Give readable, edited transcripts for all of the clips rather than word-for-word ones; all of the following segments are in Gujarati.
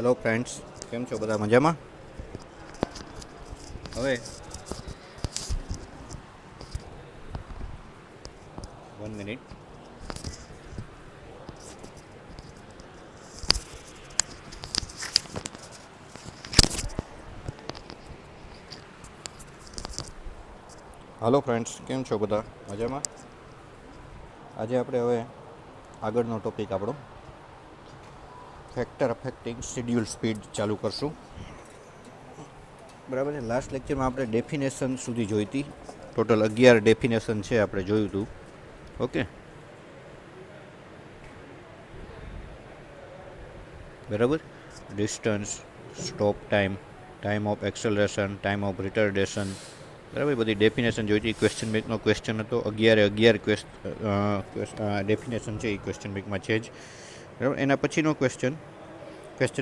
હેલો ફ્રેન્ડ્સ, કેમ છો બધા મજામાં? હવે 1 મિનિટ. હલો ફ્રેન્ડ્સ, કેમ છો બધા મજામાં? આજે આપણે હવે આગળનો ટોપિક આપણો ફેક્ટર અફેક્ટિંગ શેડ્યુલ સ્પીડ ચાલુ કરશું. બરાબર છે. લાસ્ટ લેક્ચરમાં આપણે ડેફિનેશન સુધી જોઈ હતી. ટોટલ 11 ડેફિનેશન છે, આપણે જોયું હતું. ઓકે, બરાબર. Distance, stop time, time of acceleration, time of retardation, બરાબર. બધી ડેફિનેશન જોઈ હતી. ક્વેશ્ચન બેંકનો ક્વેશ્ચન હતો. 11 ડેફિનેશન છે એ ક્વેશ્ચન બેંકમાં છે જ. બરાબર. એના પછીનો ક્વેશ્ચન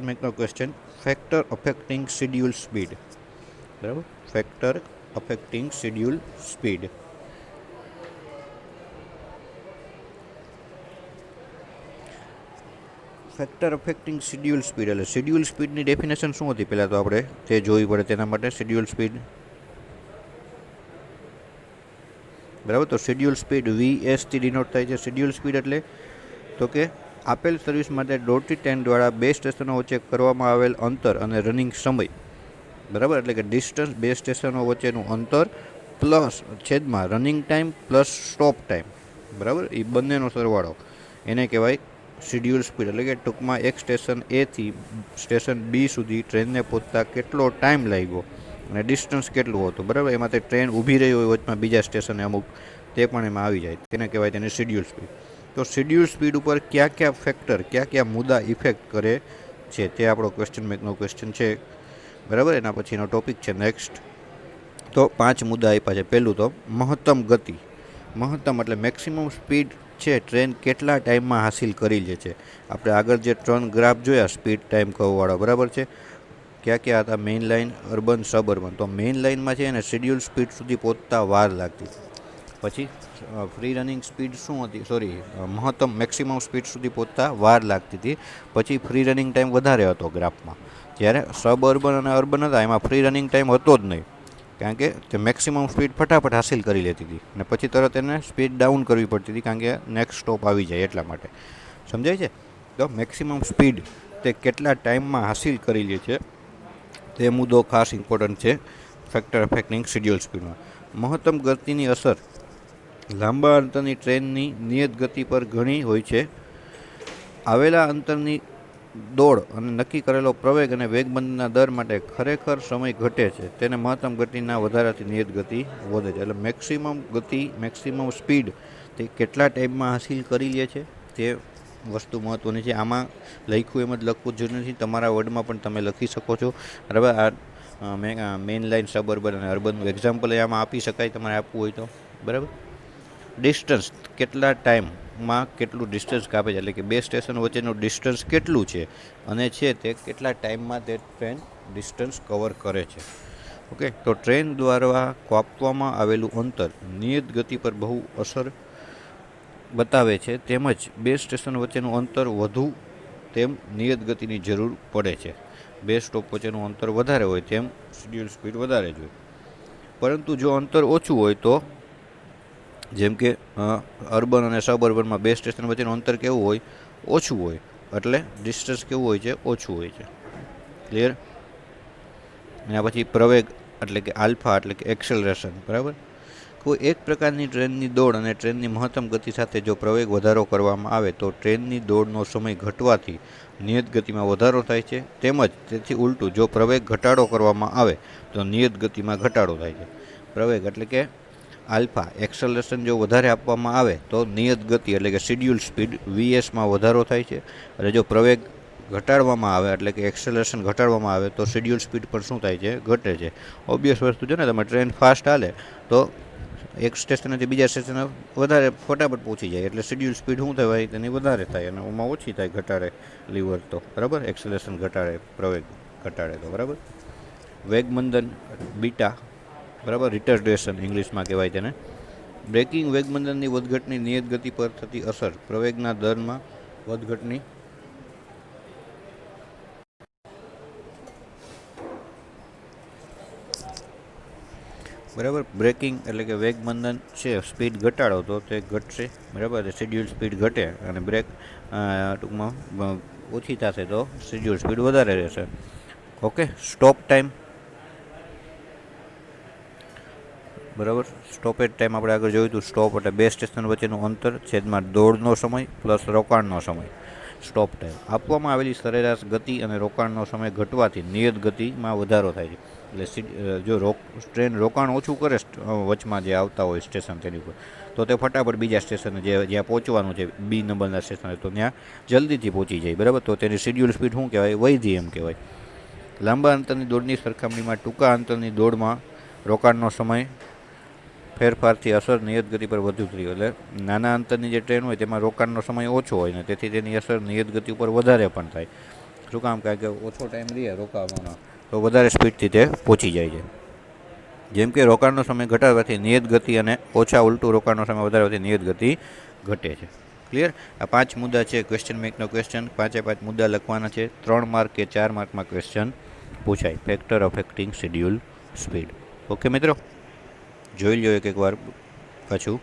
બેંકનો question factor affecting schedule speed. બરાબર. Factor affecting schedule speed. Factor affecting schedule speed એટલે શેડ્યુલ સ્પીડની ડેફિનેશન શું હતી પહેલાં તો આપણે તે જોવી પડે. તેના માટે શેડ્યુલ સ્પીડ, બરાબર. તો શેડ્યુલ સ્પીડ VSથી ડિનોટ થાય છે. શેડ્યુલ સ્પીડ એટલે તો કે આપેલ સર્વિસ માટે દોડતી ટ્રેન દ્વારા બે સ્ટેશનો વચ્ચે કરવામાં આવેલ અંતર અને રનિંગ સમય, બરાબર. એટલે કે ડિસ્ટન્સ, બે સ્ટેશનો વચ્ચેનું અંતર પ્લસ છેદમાં running time plus stop time, બરાબર. એ બંનેનો સરવાળો એને કહેવાય શેડ્યુલ સ્પીડ. એટલે કે ટૂંકમાં એક સ્ટેશન એથી સ્ટેશન બી સુધી ટ્રેનને પહોંચતા કેટલો ટાઈમ લાગ્યો અને ડિસ્ટન્સ કેટલું હતું, બરાબર. એમાં તે ટ્રેન ઊભી રહી હોય વચમાં બીજા સ્ટેશને અમુક, તે પણ એમાં આવી જાય. તેને કહેવાય તેને શેડ્યુલ સ્પીડ. તો શેડ્યુલ સ્પીડ ઉપર કયા કયા ફેક્ટર, કયા કયા મુદ્દા ઇફેક્ટ કરે છે તે આપણો ક્વેશ્ચન બેંકનો ક્વેશ્ચન છે, બરાબર. એના પછીનો ટોપિક છે નેક્સ્ટ. તો 5 મુદ્દા આપ્યા છે. પહેલું તો મહત્તમ ગતિ. મહત્તમ એટલે મેક્સિમમ સ્પીડ છે ટ્રેન કેટલા ટાઈમમાં હાસિલ કરી લે છે. આપણે આગળ જે 3 ગ્રાફ જોયા સ્પીડ ટાઈમ કર્વવાળા, બરાબર છે. ક્યાં ક્યાં હતા? મેઇન લાઇન, અર્બન, સબ અર્બન. તો મેઇન લાઇનમાં છે એને શેડ્યુલ સ્પીડ સુધી પહોંચતા વાર લાગતી. પછી ફ્રી રનિંગ સ્પીડ શું હતી? મહત્તમ મેક્સિમમ સ્પીડ સુધી પહોંચતા વાર લાગતી હતી. પછી ફ્રી રનિંગ ટાઈમ વધારે હતો ગ્રાફમાં. જ્યારે સબ અર્બન અને અર્બન હતા એમાં ફ્રી રનિંગ ટાઈમ હતો જ નહીં, કારણ કે તે મેક્સિમમ સ્પીડ ફટાફટ હાસિલ કરી લેતી હતી અને પછી તરત એને સ્પીડ ડાઉન કરવી પડતી હતી, કારણ કે નેક્સ્ટ સ્ટોપ આવી જાય એટલા માટે. સમજાય છે? તો મેક્સિમમ સ્પીડ તે કેટલા ટાઈમમાં હાસિલ કરી લે છે તે મુદ્દો ખાસ ઇમ્પોર્ટન્ટ છે ફેક્ટર અફેક્ટિંગ શેડ્યુલ સ્પીડમાં. મહત્તમ ગતિની અસર લાંબા અંતરની ટ્રેનની નિયત ગતિ પર ઘણી હોય છે. આવેલા અંતરની દોડ અને નક્કી કરેલો પ્રવેગ અને વેગબંધનના દર માટે ખરેખર સમય ઘટે છે. તેને મહત્તમ ગતિના વધારાથી નિયત ગતિ વધે છે. એટલે મેક્સિમમ ગતિ, મેક્સિમમ સ્પીડ તે કેટલા ટાઈમમાં હાસિલ કરી લે છે તે વસ્તુ મહત્ત્વની છે. આમાં લખ્યું એમ જ લખવું જરૂરી નથી, તમારા વર્ડમાં પણ તમે લખી શકો છો, બરાબર. આ મેઇન લાઇન, સબ અર્બન અને અર્બનનું એક્ઝામ્પલ આમાં આપી શકાય તમારે આપવું હોય તો, બરાબર. ડિસ્ટન્સ, કેટલા ટાઈમમાં કેટલું ડિસ્ટન્સ કાપે છે, એટલે કે બે સ્ટેશન વચ્ચેનું ડિસ્ટન્સ કેટલું છે અને છે તે કેટલા ટાઈમમાં તે ટ્રેન ડિસ્ટન્સ કવર કરે છે. ઓકે. તો ટ્રેન દ્વારા કાપવામાં આવેલું અંતર નિયત ગતિ પર બહુ અસર બતાવે છે, તેમજ બે સ્ટેશન વચ્ચેનું અંતર વધુ તેમ નિયત ગતિની જરૂર પડે છે. બે સ્ટોપ વચ્ચેનું અંતર વધારે હોય તેમ શેડ્યુલ સ્પીડ વધારે જોઈએ. પરંતુ જો અંતર ઓછું હોય તો, જેમ કે અર્બન અને સબ અર્બનમાં બે સ્ટેશન વચ્ચેનું અંતર કેવું હોય? ઓછું હોય, એટલે ડિસ્ટન્સ કેવું હોય છે? ઓછું હોય છે. ક્લિયર? એના પછી પ્રવેગ એટલે કે આલ્ફા એટલે કે એક્સેલરેશન, બરાબર. કોઈ એક પ્રકારની ટ્રેનની દોડ અને ટ્રેનની મહત્તમ ગતિ સાથે જો પ્રવેગ વધારો કરવામાં આવે તો ટ્રેનની દોડનો સમય ઘટવાથી નિયત ગતિમાં વધારો થાય છે. તેમજ તેથી ઉલટું, જો પ્રવેગ ઘટાડો કરવામાં આવે તો નિયત ગતિમાં ઘટાડો થાય છે. પ્રવેગ એટલે કે આલ્ફા, એક્સેલરેશન જો વધારે આપવામાં આવે તો નિયત ગતિ એટલે કે શેડ્યુલ સ્પીડ VSમાં વધારો થાય છે. અને જો પ્રવેગ ઘટાડવામાં આવે એટલે કે એક્સેલરેશન ઘટાડવામાં આવે તો શેડ્યુલ સ્પીડ પણ શું થાય છે? ઘટે છે. ઓબ્વિયસ વસ્તુ છે ને, તમે ટ્રેન ફાસ્ટ હાલે તો એક સ્ટેશનેથી બીજા સ્ટેશને વધારે ફટાફટ પહોંચી જાય, એટલે શેડ્યુલ સ્પીડ શું થવાય? તેની વધારે થાય અને ઓમાં ઓછી થાય ઘટાડે લીવર તો, બરાબર. એક્સેલરેશન ઘટાડે, પ્રવેગ ઘટાડે તો, બરાબર. વેગમંદન બીટા, બરાબર. રિટાર્ડેશન ઇંગ્લિશમાં કહેવાય તેને. બ્રેકિંગ વેગમંદનની વધઘટની નિયત ગતિ પર થતી અસર પ્રવેગના દરમાં વધઘટની બરાબર. બ્રેકિંગ એટલે કે વેગ બંધન છે, સ્પીડ ઘટાડો તો તે ઘટશે. બરાબર. શેડ્યુલ સ્પીડ ઘટે અને બ્રેક ટૂંકમાં ઓછી થશે તો શેડ્યુલ સ્પીડ વધારે રહેશે. ઓકે. Stop time. બરાબર. સ્ટોપેજ ટાઈમ આપણે આગળ જોયું હતું. સ્ટોપ એટલે બે સ્ટેશન વચ્ચેનું અંતર છેદમાં દોડનો સમય પ્લસ રોકાણનો સમય. Stop time. આપવામાં આવેલી સરેરાશ ગતિ અને રોકાણનો સમય ઘટવાથી નિયત ગતિમાં વધારો થાય છે. એટલે જો ટ્રેન રોકાણ ઓછું કરે વચમાં જે આવતા હોય સ્ટેશન તેની ઉપર, તો તે ફટાફટ બીજા સ્ટેશને જ્યાં પહોંચવાનું છે બી નંબરના સ્ટેશને, તો ત્યાં જલ્દીથી પહોંચી જાય. બરાબર. તો તેની શેડ્યુલ સ્પીડ શું કહેવાય? વૈધી એમ કહેવાય. લાંબા અંતરની દોડની સરખામણીમાં ટૂંકા અંતરની દોડમાં રોકાણનો સમય ફેરફારથી અસર નિયત ગતિ પર વધુ થઈ. એટલે નાના અંતરની જે ટ્રેન હોય તેમાં રોકાણનો સમય ઓછો હોય ને તેથી તેની અસર નિયત ગતિ ઉપર વધારે પણ થાય. શું કામ? કારણ કે ઓછો ટાઈમ રહે રોકાવાનો તો વધારે સ્પીડથી તે પહોંચી જાય છે. જેમ કે રોકાણનો સમય ઘટાડવાથી નિયત ગતિ અને ઓછા ઉલટું રોકાણનો સમય વધારવાથી નિયત ગતિ ઘટે છે. ક્લિયર? આ 5 મુદ્દા છે ક્વેશ્ચન બેંકનો ક્વેશ્ચન. 5 મુદ્દા લખવાના છે. 3 માર્ક કે 4 માર્કમાં ક્વેશ્ચન પૂછાય. Factor affecting schedule speed. Okay મિત્રો, જોઈ લો એક વાર પાછું.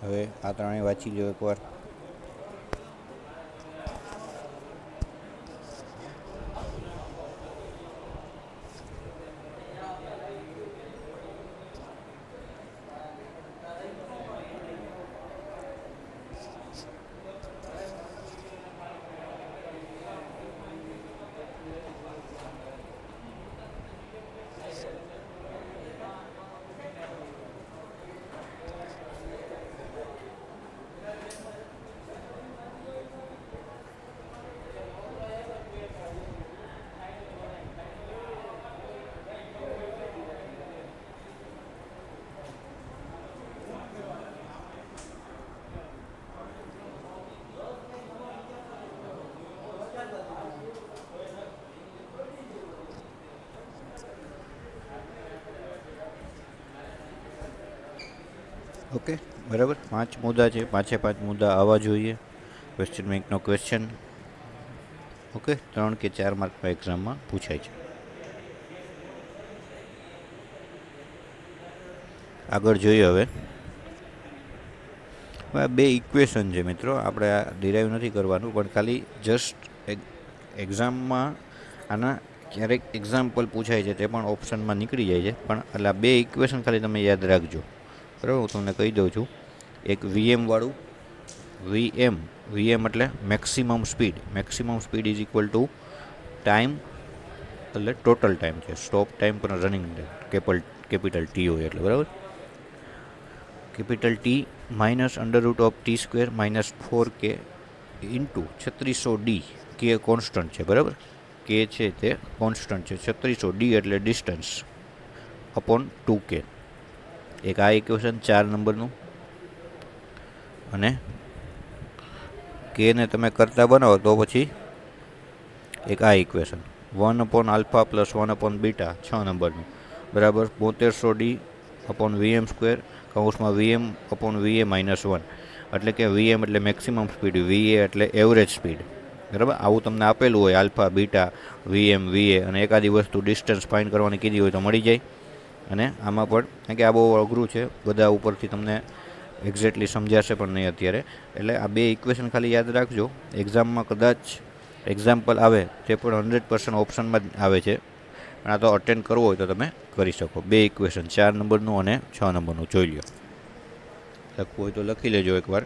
હવે આ ત્રણેય વાંચી લો એકવાર. ઓકે. બરાબર. 5 મુદ્દા છે. 5 મુદ્દા આવવા જોઈએ ક્વેશ્ચન બેંકનો ક્વેશ્ચન. ઓકે. 3 કે 4 માર્કમાં એક્ઝામમાં પૂછાય છે. આગળ જોઈએ હવે. બે ઇક્વેશન છે મિત્રો. આપણે આ ડિરાઈવ નથી કરવાનું, પણ ખાલી જસ્ટ એક્ઝામમાં આના ક્યારેક એક્ઝામ્પલ પૂછાય છે, તે પણ ઓપ્શનમાં નીકળી જાય છે. પણ એટલે આ બે ઇક્વેશન ખાલી તમે યાદ રાખજો. બરાબર. હું તમને કહી દઉં છું. એક વીએમ વાળું, વીએમ એટલે maximum speed. Maximum speed is equal to time એટલે ટોટલ ટાઈમ છે. સ્ટોપ ટાઈમ પણ રનિંગ કેપિટલ ટી હોય એટલે. બરાબર. Capital T minus √(t²) -4k into 3600d. કે કોન્સ્ટન્ટ છે. બરાબર. કે છે તે કોન્સ્ટન્ટ છે. 3600d એટલે ડિસ્ટન્સ અપોન 2k. એક આ ઇક્વેશન 4 નંબરનું, અને કે ને તમે કરતા બનાવો તો પછી એક આ ઇક્વેશન. 1/α + 1/β 6 નંબરનું બરાબર 7200d અપોન VM², કૌંસમાં VM/VA - 1, એટલે કે VM એટલે મેક્સિમમ સ્પીડ, VA એટલે એવરેજ સ્પીડ. બરાબર, આવું તમને આપેલું હોય આલ્ફા, બીટા, VM, VA અને એકાદી વસ્તુ ડિસ્ટન્સ ફાઇન્ડ કરવાની કીધી હોય તો મળી જાય. અને આમાં પણ કારણ કે આ બહુ અઘરું છે, બધા ઉપરથી તમને એક્ઝેક્ટલી સમજાશે પણ નહીં અત્યારે. એટલે આ બે ઇક્વેશન ખાલી યાદ રાખજો. એક્ઝામમાં કદાચ એક્ઝામ્પલ આવે તે પણ 100% ઓપ્શનમાં જ આવે છે, પણ આ તો અટેન્ડ કરવો હોય તો તમે કરી શકો. બે ઇક્વેશન 4 નંબરનું અને 6 નંબરનું જોઈ લો. લખવું હોય તો લખી લેજો એકવાર.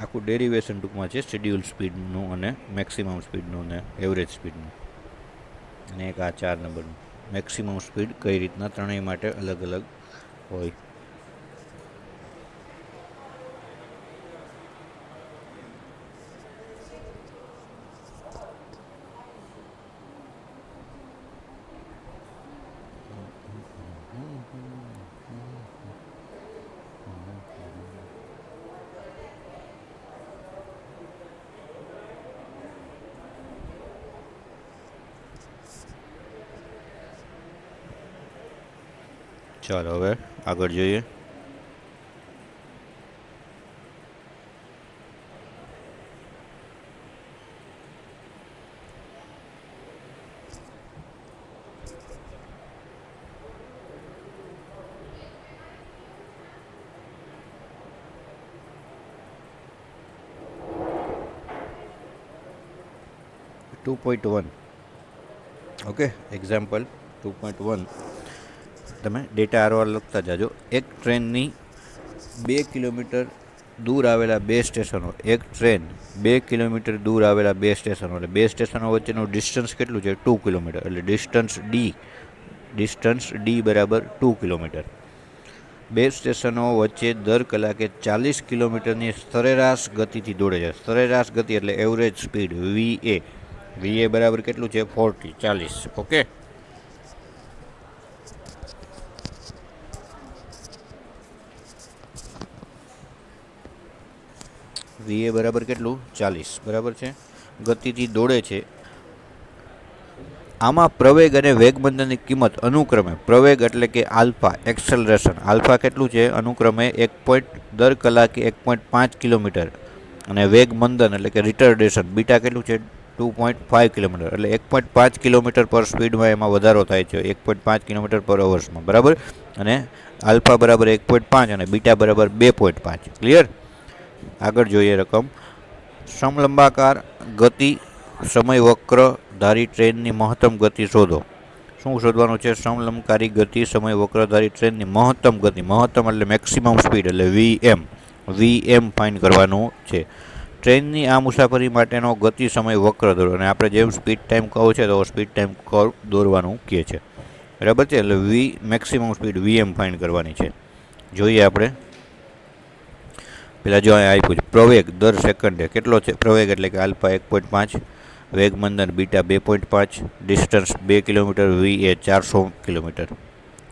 આખું ડેરિવેશન ટૂંકમાં છે શેડ્યુલ સ્પીડનું અને મેક્સિમમ સ્પીડનું અને એવરેજ સ્પીડનું. અને એક આ 4 નંબરનું મેક્સિમમ સ્પીડ કઈ રીતના ત્રણેય માટે અલગ અલગ હોય. ચાલો હવે આગળ જોઈએ. ટુ 2.1 ઓકે, એક્ઝામ્પલ 2.1 તમે ડેટા આરવાર લખતા જાજો. એક ટ્રેનની 2 કિલોમીટર દૂર આવેલા બે સ્ટેશનો, એક ટ્રેન 2 કિલોમીટર દૂર આવેલા બે સ્ટેશનો, એટલે બે સ્ટેશનો વચ્ચેનું ડિસ્ટન્સ કેટલું છે? 2 કિલોમીટર. એટલે ડિસ્ટન્સ D બરાબર 2 કિલોમીટર. બે સ્ટેશનો વચ્ચે દર કલાકે 40 કિલોમીટરની સરેરાશ ગતિથી દોડે છે. સરેરાશ ગતિ એટલે એવરેજ સ્પીડ VA. VA બરાબર કેટલું છે? 40. ઓકે, VA બરાબર કેટલું? 40. બરાબર છે, ગતિથી દોડે છે. આમાં પ્રવેગ અને વેગમંદનની કિંમત અનુક્રમે, પ્રવેગ એટલે કે આલ્ફા, એક્સેલરેશન, આલ્ફા કેટલું છે? અનુક્રમે દર કલાકે 1.5 કિલોમીટર અને વેગમંદન એટલે કે રિટર્ડેશન બીટા કેટલું છે? 2.5 કિલોમીટર. એટલે 1.5 કિલોમીટર પર સ્પીડમાં એમાં વધારો થાય છે, 1.5 કિલોમીટર પર અવર્સમાં. બરાબર, અને આલ્ફા બરાબર 1.5 અને બીટા બરાબર 2.5. ક્લિયર? આગળ જોઈએ રકમ. સમલંબાકાર ગતિ સમય વક્ર ધારી ટ્રેનની મહત્તમ ગતિ શોધો. શું શોધવાનું છે? સમલંબકારી ગતિ સમય વક્રધારી ટ્રેનની મહત્તમ ગતિ. મહત્તમ એટલે મેક્સિમમ સ્પીડ એટલે VM ફાઇન્ડ કરવાનું છે. ટ્રેનની આ મુસાફરી માટેનો ગતિ સમય વક્ર દોરો, અને આપણે જેમ સ્પીડ ટાઈમ કર્વ છે તો સ્પીડ ટાઈમ કર્વ દોરવાનું કહે છે. બરાબર છે, એટલે મેક્સિમમ સ્પીડ VM ફાઇન્ડ કરવાની છે. જોઈએ આપણે. પેલા જો અહીંયા આપ્યું છે પ્રવેગ દર સેકન્ડે કેટલો છે? પ્રવેગ એટલે કે આલ્ફા 1.5, વેગમંદન beta 2.5, distance 2 kilometre, VA 400 kilometre,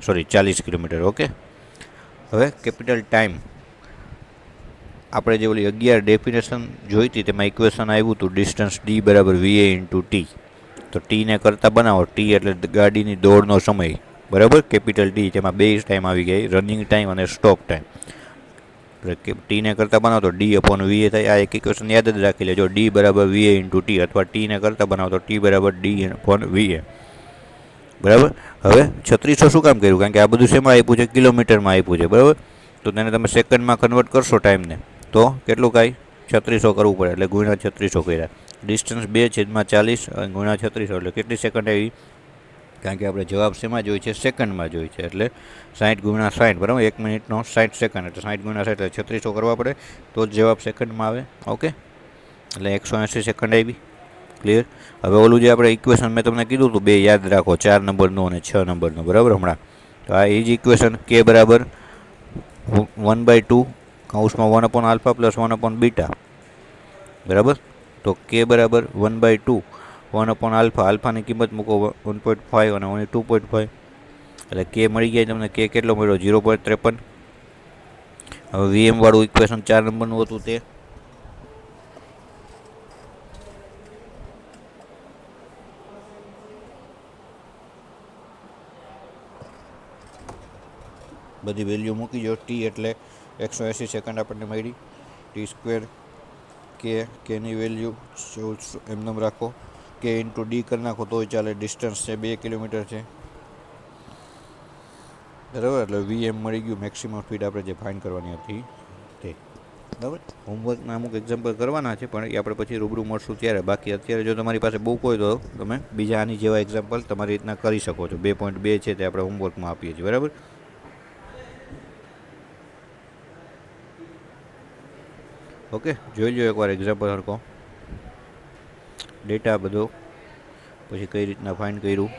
40 kilometre. Okay, હવે કેપિટલ ટાઈમ આપણે જે ઓલી 11 ડેફિનેશન જોઈ હતી તેમાં ઇક્વેશન આવ્યું હતું ડિસ્ટન્સ D બરાબર VA × T. તો ટીને કરતાં બનાવો. T એટલે ગાડીની દોડનો સમય. બરાબર, કેપિટલ D, તેમાં બે ટાઈમ આવી ગઈ, રનિંગ ટાઈમ અને સ્ટોપ ટાઈમ. ટીને કરતાં બનાવો તો D/VA થાય. આ એક ઇક્વેશન યાદ જ રાખી લેજો, D બરાબર VA × T, અથવા ટીને કરતાં બનાવો તો T બરાબર D/VA. બરાબર. હવે 3600 શું કામ કર્યું? કારણ કે આ બધું શેમાં આપ્યું છે? કિલોમીટરમાં આપ્યું છે. બરાબર, તો તેને તમે સેકન્ડમાં કન્વર્ટ કરશો ટાઈમને તો કેટલું કાંઈ 3600 કરવું પડે, એટલે ગુણ્યા 3600 કર્યા. ડિસ્ટન્સ 2/40 ગુણ્યા 3600 એટલે કેટલી સેકન્ડ આવી? કારણ કે આપણે જવાબ શેમાં જોઈએ છે? સેકન્ડમાં જોઈએ છે, એટલે 60 × 60. બરાબર, 1 મિનિટનો 60 સેકન્ડ, એટલે 60 × 60 એટલે 3600 કરવા પડે તો જ જવાબ સેકન્ડમાં આવે. ઓકે, એટલે 180 સેકન્ડ આવી. ક્લિયર? હવે ઓલું જે આપણે ઇક્વેશન મેં તમને કીધું હતું બે યાદ રાખો, 4 નંબરનું અને 6 નંબરનું. બરાબર, હમણાં તો આ એ જ ઇક્વેશન K બરાબર 1/2 કૌંસમાં 1/α + 1/β. બરાબર, તો K બરાબર 1/2 1/α, આલ્ફાની કિંમત મૂકો 1.5 અને 2.5, એટલે K મળી ગયા તમને. K કેટલો મળ્યો? 0.53. હવે વીએમ વાળું ઇક્વેશન 4 નંબરનું હતું તે બધી વેલ્યુ મૂકી દો. ટી એટલે 180 સેકન્ડ આપણને મળી. ટી સ્ક્વેર કેની વેલ્યુ 1400 એમ રાખો. કે ઇન્ટુ ડી કરી નાખો તોય ચાલે. ડિસ્ટન્સ છે 2 કિલોમીટર છે, બરાબર. એટલે વીએમ મળી ગયું, મેક્સિમમ સ્પીડ આપણે જે ફાઇન્ડ કરવાની હતી તે, બરાબર. હોમવર્કના અમુક એક્ઝામ્પલ કરવાના છે, પણ એ આપણે પછી રૂબરૂ મળશું ત્યારે. બાકી અત્યારે જો તમારી પાસે બુક હોય તો તમે બીજા આની જેવા એક્ઝામ્પલ તમારી રીતના કરી શકો છો. 2.2 છે તે આપણે હોમવર્કમાં આપીએ છીએ, બરાબર. ઓકે, જોઈ લો એકવાર એક્ઝામ્પલ હરકો. ડેટા બધો પછી કઈ રીતના ફાઇન્ડ કર્યું.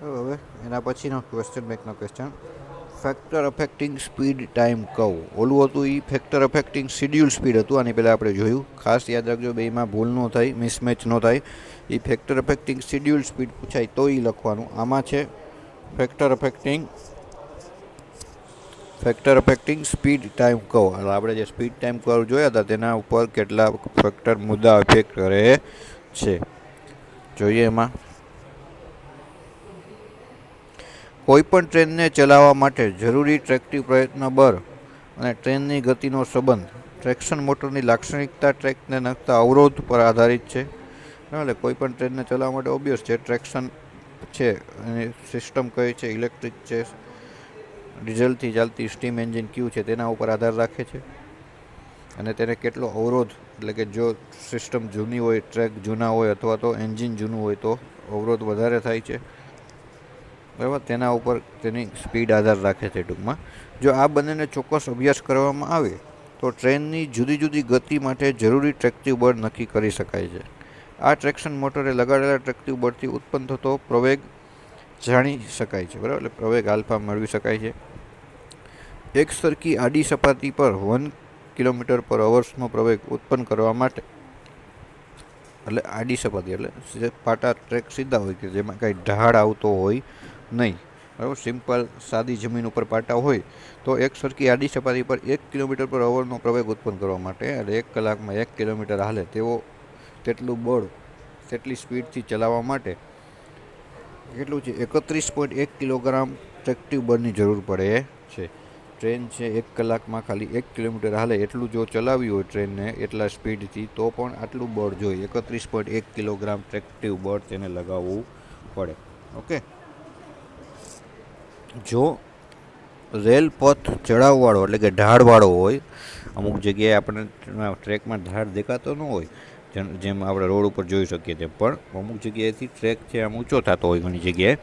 હવે એના પછીનો ક્વેશ્ચન બેકનો question, factor affecting speed time curve. ઓલું હતું એ ફેક્ટર અફેક્ટિંગ શિડ્યુલ સ્પીડ હતું, આની પહેલાં આપણે જોયું. ખાસ યાદ રાખજો, બેમાં ભૂલ ન થાય, મિસમેચ ન થાય. એ ફેક્ટર અફેક્ટિંગ શિડ્યુલ સ્પીડ પૂછાય તો એ લખવાનું. આમાં છે factor affecting speed time curve. એટલે આપણે જે સ્પીડ ટાઈમ કર્વ જોયા હતા તેના ઉપર કેટલા ફેક્ટર મુદ્દા અફેક્ટ કરે છે જોઈએ. એમાં કોઈપણ ટ્રેનને ચલાવવા માટે જરૂરી ટ્રેક્ટિવ પ્રયત્ન બળ અને ટ્રેનની ગતિનો સંબંધ ટ્રેક્શન મોટરની લાક્ષણિકતા ટ્રેકને લગતા અવરોધ પર આધારિત છે. એટલે કોઈપણ ટ્રેનને ચલાવવા માટે ઓબ્વિયસ છે ટ્રેક્શન છે, એની સિસ્ટમ કઈ છે, ઇલેક્ટ્રિક છે, ડીઝલથી ચાલતી સ્ટીમ એન્જિન ક્યુ છે, તેના ઉપર આધાર રાખે છે. અને તેને કેટલો અવરોધ, એટલે કે જો સિસ્ટમ જૂની હોય, ટ્રેક જૂના હોય અથવા તો એન્જિન જૂનું હોય તો અવરોધ વધારે થાય છે, બરાબર. તેના ઉપર તેની સ્પીડ આધાર રાખે છે ટૂંકમાં. જો આ બંનેને ચોક્કસ અભ્યાસ કરવામાં આવે તો ટ્રેનની જુદી જુદી ગતિ માટે જરૂરી ટ્રેક્ટિવ બળ નક્કી કરી શકાય છે. આ ટ્રેક્શન મોટરે લગાડેલા ટ્રેક્ટિવ બળથી ઉત્પન્ન થતો પ્રવેગ જાણી શકાય છે, બરાબર. એટલે પ્રવેગ આલ્ફા મેળવી શકાય છે. એક સરખી આડી સપાટી પર 1 કિલોમીટર પર અવર્સનો પ્રવેગ ઉત્પન્ન કરવા માટે, એટલે આડી સપાટી એટલે પાટા ટ્રેક સીધા હોય કે જેમાં કાંઈ ઢાળ આવતો હોય નહીં, બરાબર. સિમ્પલ સાદી જમીન ઉપર પાટા હોય તો એક સરખી આડી સપાટી પર 1 કિલોમીટર પર અવરનો પ્રવેગ ઉત્પન્ન કરવા માટે, એટલે 1 કલાકમાં 1 કિલોમીટર હાલે તેટલું બળ, તેટલી સ્પીડથી ચલાવવા માટે કેટલું છે 31.1 કિલોગ્રામ ટ્રેક્ટિવ બળની જરૂર પડે છે. ટ્રેન છે 1 કલાકમાં ખાલી 1 કિલોમીટર હાલે એટલું જો ચલાવ્યું હોય ટ્રેનને એટલા સ્પીડથી, તો પણ આટલું બળ જોઈએ, 31.1 કિલોગ્રામ ટ્રેક્ટિવ બળ તેને લગાવવું પડે. ઓકે. જો રેલ પથ ચડાવવાળો એટલે કે ઢાળવાળો હોય, અમુક જગ્યાએ આપણને ટ્રેકમાં ઢાળ દેખાતો ન હોય, જેમ આપણે રોડ ઉપર જોઈ શકીએ તેમ, પણ અમુક જગ્યાએથી ટ્રેક છે આમ ઊંચો થતો હોય, ઘણી જગ્યાએ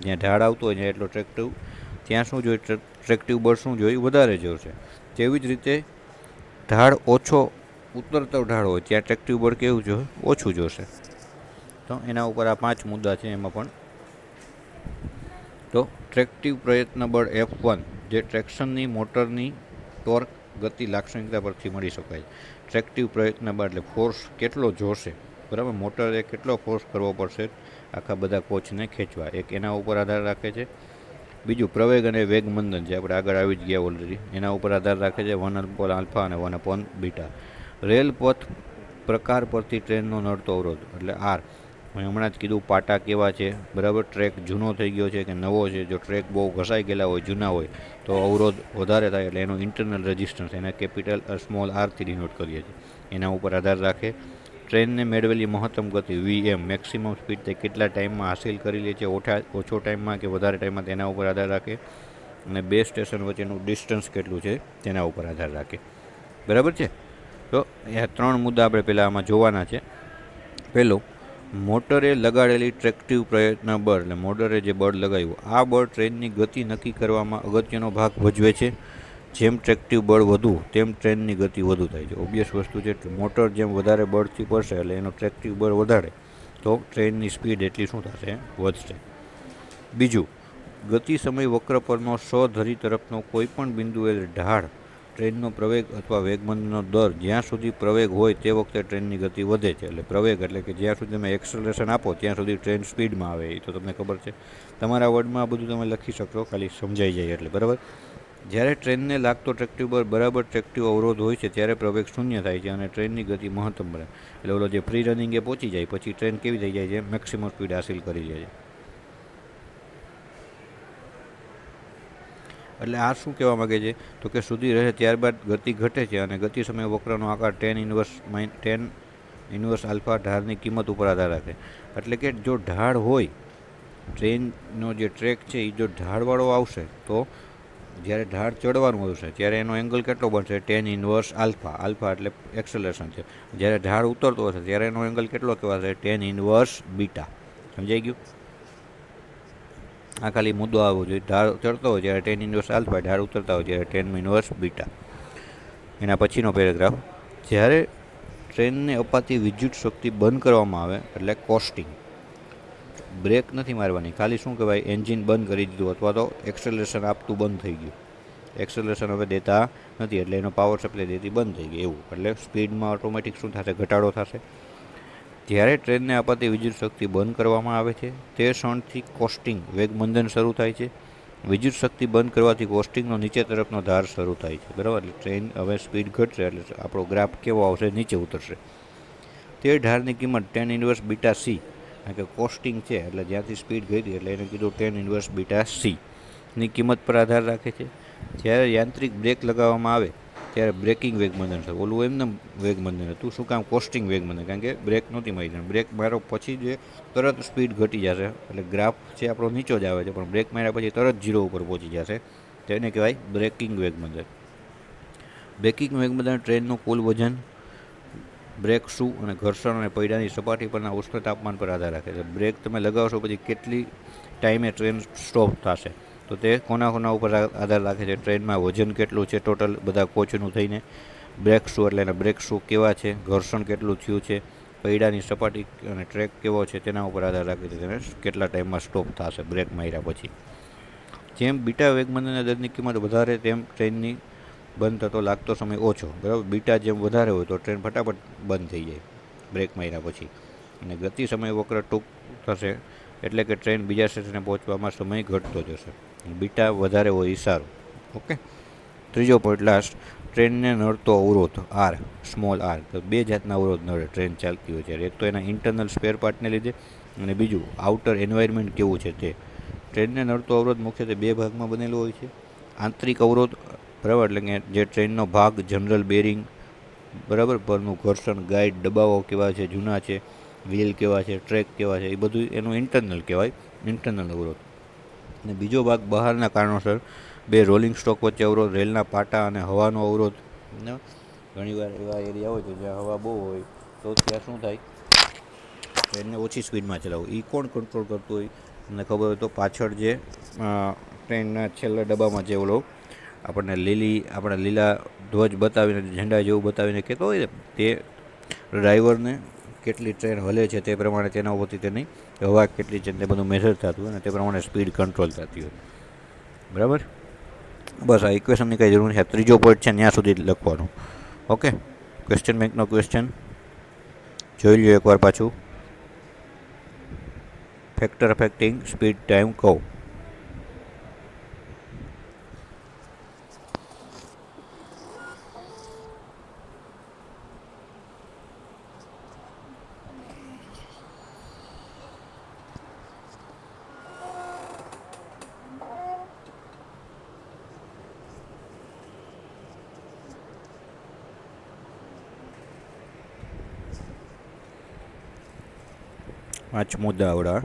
જ્યાં ઢાળ આવતો હોય ત્યાં એટલો ત્યાં શું જોઈએ, ટ્રેક્ટિવ બળ શું જોઈએ, વધારે જોશે. તેવી જ રીતે ઢાળ ઓછો ઉતરતો ઢાળ હોય ત્યાં ટ્રેક્ટિવ બળ કેવું જોઈએ, ઓછું જોશે. તો એના ઉપર આ 5 મુદ્દા છે. એમાં પણ તો ટ્રેક્ટિવ પ્રયત્ન બળ F1 જે ટ્રેક્શનની મોટરની ટોર્ક ગતિ લાક્ષણિકતા પરથી મળી શકાય. ટ્રેક્ટિવ પ્રયત્ન બળ એટલે ફોર્સ કેટલો જોશે, બરાબર. મોટરે કેટલો ફોર્સ કરવો પડશે આખા બધા કોચને ખેંચવા, એક એના ઉપર આધાર રાખે છે. બીજું પ્રવેગ અને વેગ મંદન જે આપણે આગળ આવી જ ગયા ઓલરેડી, એના ઉપર આધાર રાખે છે 1 આલ્ફા અને 1 બીટા. રેલ પથ પ્રકાર પરથી ટ્રેનનો નડતો અવરોધ એટલે આર. મેં હમણાં જ કીધું પાટા કેવા છે, બરાબર. ટ્રેક જૂનો થઈ ગયો છે કે નવો છે. જો ટ્રેક બહુ ઘસાઈ ગયેલા હોય, જૂના હોય, તો અવરોધ વધારે થાય, એટલે એનો ઇન્ટરનલ રેઝિસ્ટન્સ એને કેપિટલ સ્મોલ આરથી ડિનોટ કરીએ છીએ. એના ઉપર આધાર રાખે. ટ્રેનને મેળવેલી મહત્તમ ગતિ વીએમ મેક્સિમમ સ્પીડ તે કેટલા ટાઈમમાં હાંસિલ કરી લે છે, ઓછો ટાઈમમાં કે વધારે ટાઈમમાં, તેના ઉપર આધાર રાખે. અને બે સ્ટેશન વચ્ચેનું ડિસ્ટન્સ કેટલું છે તેના ઉપર આધાર રાખે. બરાબર છે. તો એ 3 મુદ્દા આપણે પહેલાં આમાં જોવાના છે. પહેલો, મોટરે લગાડેલી ટ્રેક્ટિવ પ્રયત્ન બળ, એટલે મોટરે જે બળ લગાવ્યું, આ બળ ટ્રેનની ગતિ નક્કી કરવામાં અગત્યનો ભાગ ભજવે છે. જેમ ટ્રેક્ટિવ બળ વધુ તેમ ટ્રેનની ગતિ વધુ થાય છે. ઓબ્વિયસ વસ્તુ છે. મોટર જેમ વધારે બળથી પડશે એટલે એનો ટ્રેક્ટિવ બળ વધારે, તો ટ્રેનની સ્પીડ એટલી શું થશે, વધશે. બીજું, ગતિ સમય વક્ર પરનો સ્વધરી તરફનો કોઈપણ બિંદુએ ઢાળ ટ્રેનનો પ્રવેગ અથવા વેગમંદનો દર જ્યાં સુધી પ્રવેગ હોય તે વખતે ટ્રેનની ગતિ વધે છે. એટલે પ્રવેગ એટલે કે જ્યાં સુધી તમે એક્સેલરેશન આપો ત્યાં સુધી ટ્રેન સ્પીડમાં આવે, એ તો તમને ખબર છે. તમારા વર્ડમાં આ બધું તમે લખી શકશો, ખાલી સમજાઈ જાય એટલે, બરાબર. જ્યારે ટ્રેનને લાગતો ટ્રેક્ટિવ બળ બરાબર ટ્રેક્ટિવ અવરોધ હોય છે ત્યારે પ્રવેગ શૂન્ય થાય છે અને ટ્રેનની ગતિ મહત્તમ બને. એટલે ઓલો જે ફ્રી રનિંગે પહોંચી જાય પછી ટ્રેન કેવી થઈ જાય છે, મેક્સિમમ સ્પીડ હાંસિલ કરી જાય છે. એટલે આ શું કહેવા માગે છે, તો કે સુધી રહે ત્યારબાદ ગતિ ઘટે છે અને ગતિ સમય વક્રનો આકાર ટેન ઇન્વર્સ આલ્ફા ઢાળની કિંમત ઉપર આધાર રાખે. એટલે કે જો ઢાળ હોય, ટ્રેનનો જે ટ્રેક છે એ જો ઢાળવાળો આવશે, તો જ્યારે ઢાળ ચડવાનું આવશે ત્યારે એનો એંગલ કેટલો બનશે, ટેન ઇન્વર્સ આલ્ફા. આલ્ફા એટલે એક્સેલરેશન છે. જ્યારે ઢાળ ઉતરતો હશે ત્યારે એનો એંગલ કેટલો કહેવાશે, ટેન ઇન્વર્સ બીટા. સમજાઈ ગયું? આ ખાલી મુદ્દો આવવો જોઈએ. ઢાળ ચડતો હોય જ્યારે ટેન ઇન્વર્સ આલ્ફા, ઢાળ ઉતરતા હોય ત્યારે ટેન ઇન્વર્સ બીટા. એના પછીનો પેરેગ્રાફ, જ્યારે ટ્રેનને અપાતી વિદ્યુત શક્તિ બંધ કરવામાં આવે એટલે કોસ્ટિંગ. બ્રેક નથી મારવાની, ખાલી શું કહેવાય, એન્જિન બંધ કરી દીધું અથવા તો એક્સેલરેશન આપતું બંધ થઈ ગયું. એક્સેલરેશન હવે દેતા નથી એટલે એનો પાવર સપ્લાય દેતી બંધ થઈ ગઈ, એવું. એટલે સ્પીડમાં ઓટોમેટિક શું થશે, ઘટાડો થશે. જ્યારે ટ્રેનને અપાતી વિદ્યુત શક્તિ બંધ કરવામાં આવે છે તે ક્ષણથી કોસ્ટિંગ વેગમંદન શરૂ થાય છે. વિદ્યુત શક્તિ બંધ કરવાથી કોસ્ટિંગનો નીચે તરફનો ધાર શરૂ થાય છે, બરાબર. એટલે ટ્રેન હવે સ્પીડ ઘટશે એટલે આપણો ગ્રાફ કેવો આવશે, નીચે ઉતરશે. તે ઢાળની કિંમત ટેન ઇન્વર્સ બીટા સી, કારણ કે કોસ્ટિંગ છે એટલે જ્યાંથી સ્પીડ ઘટી એટલે એને કીધું ટેન ઇન્વર્સ બીટા સી ની કિંમત પર આધાર રાખે છે. જ્યારે યાંત્રિક બ્રેક લગાવવામાં આવે ત્યારે બ્રેકિંગ વેગમંદન થયું. ઓલું એમને વેગમંદન હતું. શું કામ? કોસ્ટિંગ વેગમંદન, કારણ કે બ્રેક નહોતી મારી. બ્રેક મારો પછી જે તરત સ્પીડ ઘટી જશે એટલે ગ્રાફ છે આપણો નીચો જ આવે છે, પણ બ્રેક માર્યા પછી તરત 0 ઉપર પહોંચી જશે, તેને કહેવાય બ્રેકિંગ વેગમંદન. બ્રેકિંગ વેગમંદન ટ્રેનનું કુલ વજન, બ્રેક શૂ અને ઘર્ષણ અને પૈડાની સપાટી પરના ઉષ્ણ તાપમાન પર આધાર રાખે છે. બ્રેક તમે લગાવશો પછી કેટલી ટાઈમે ટ્રેન સ્ટોપ થશે, તો તે કોના ઉપર આધાર રાખે છે, ટ્રેનમાં વજન કેટલું છે ટોટલ બધા કોચનું થઈને, બ્રેક શૂ એટલે એના બ્રેક શૂ કેવા છે, ઘર્ષણ કેટલું થયું છે, પૈડાની સપાટી અને ટ્રેક કેવો છે તેના ઉપર આધાર રાખે છે તેને કેટલા ટાઈમમાં સ્ટોપ થશે બ્રેક માર્યા પછી. જેમ બીટા વેગમંદનના દરની કિંમત વધારે તેમ ટ્રેનની બંધ થતો લાગતો સમય ઓછો, બરાબર. બીટા જેમ વધારે હોય તો ટ્રેન ફટાફટ બંધ થઈ જાય બ્રેક માર્યા પછી. અને ગતિ સમય વક્ર ટૂંક થશે એટલે કે ટ્રેન બીજા સ્ટેશને પહોંચવામાં સમય ઘટતો જશે. બીટા વધારે હોય એ સારું. ઓકે. ત્રીજો પોઈન્ટ લાસ્ટ, ટ્રેનને નડતો અવરોધ આર, સ્મોલ આર. તો બે જાતના અવરોધ નડે ટ્રેન ચાલતી હોય ત્યારે. એક તો એના ઇન્ટરનલ સ્પેર પાર્ટને લીધે અને બીજું આઉટર એન્વાયરમેન્ટ કેવું છે તે. ટ્રેનને નડતો અવરોધ મુખ્યત્વે બે ભાગમાં બનેલો હોય છે. આંતરિક અવરોધ, બરાબર, એટલે કે જે ટ્રેનનો ભાગ, જનરલ બેરિંગ, બરાબર, પરનું ઘર્ષણ, ગાઈડ, ડબ્બાઓ કેવા છે, જૂના છે, વ્હીલ કેવા છે, ટ્રેક કેવા છે, એ બધું એનું ઇન્ટરનલ કહેવાય, ઇન્ટરનલ અવરોધ. અને બીજો ભાગ બહારના કારણોસર, બે રોલિંગ સ્ટોક વચ્ચે અવરોધ, રેલના પાટા અને હવાનો અવરોધ. ઘણીવાર એવા એરિયા હોય છે જ્યાં હવા બહુ હોય તો ત્યાં શું થાય, ટ્રેનને ઓછી સ્પીડમાં ચલાવવું. એ કોણ કંટ્રોલ કરતું હોય? તમને ખબર હોય તો પાછળ જે ટ્રેનના છેલ્લા ડબ્બામાં જે ઓલો આપણને લીલા ધ્વજ બતાવીને, ઝંડા જેવું બતાવીને કહેતો હોય તે ડ્રાઈવરને કેટલી ટ્રેન હલે છે તે પ્રમાણે તેના ઉપરથી તેની હવા કેટલી છે તે બધું મેઝર થતું હોય અને તે પ્રમાણે સ્પીડ કંટ્રોલ થતી હોય, બરાબર. બસ આ ઇક્વેશનની કંઈ જરૂર નથી. ત્રીજો પોઈન્ટ છે ત્યાં સુધી લખવાનું. ઓકે. ક્વેશ્ચન બેંકનો ક્વેશ્ચન જોઈ લ્યો એકવાર પાછું. ફેક્ટર અફેક્ટિંગ સ્પીડ ટાઈમ કહો. 5 મુદ્દા આવડા.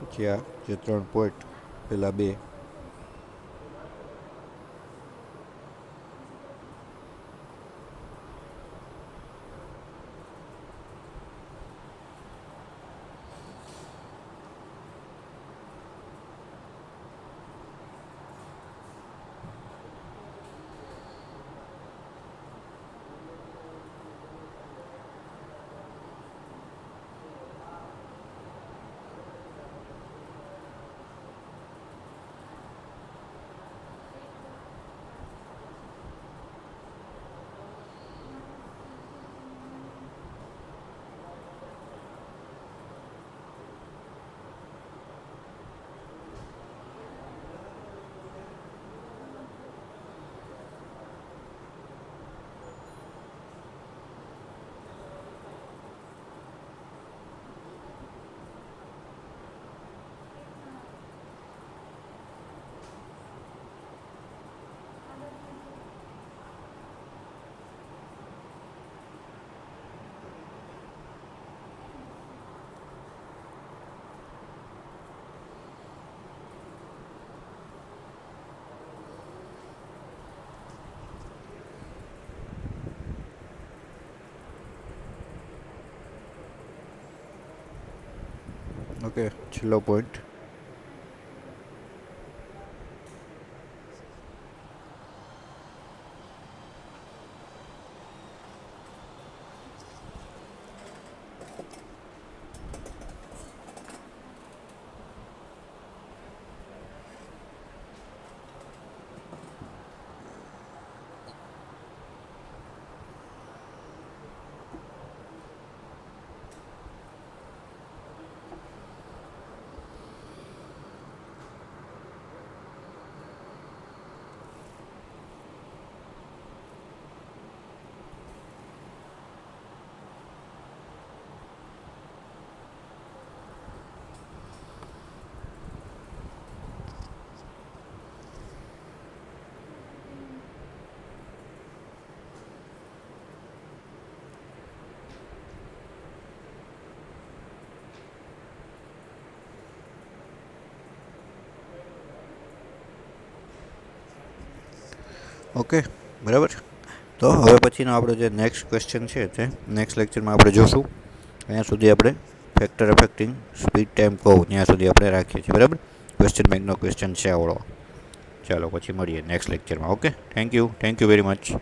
પછી આ જે 3 પોઈન્ટ પહેલાં 2. ઓકે, છેલ્લો પોઈન્ટ. ઓકે, બરાબર. તો હવે પછીનો આપણો જે નેક્સ્ટ ક્વેશ્ચન છે તે નેક્સ્ટ લેક્ચરમાં આપણે જોશું. અહીંયા સુધી આપણે ફેક્ટર અફેક્ટિંગ સ્પીડ ટાઈમ કહું ત્યાં સુધી આપણે રાખીએ છીએ, બરાબર. ક્વેશ્ચન બેંકનો ક્વેશ્ચન છે આવડો. ચાલો પછી મળીએ નેક્સ્ટ લેક્ચરમાં. Okay, thank you very much.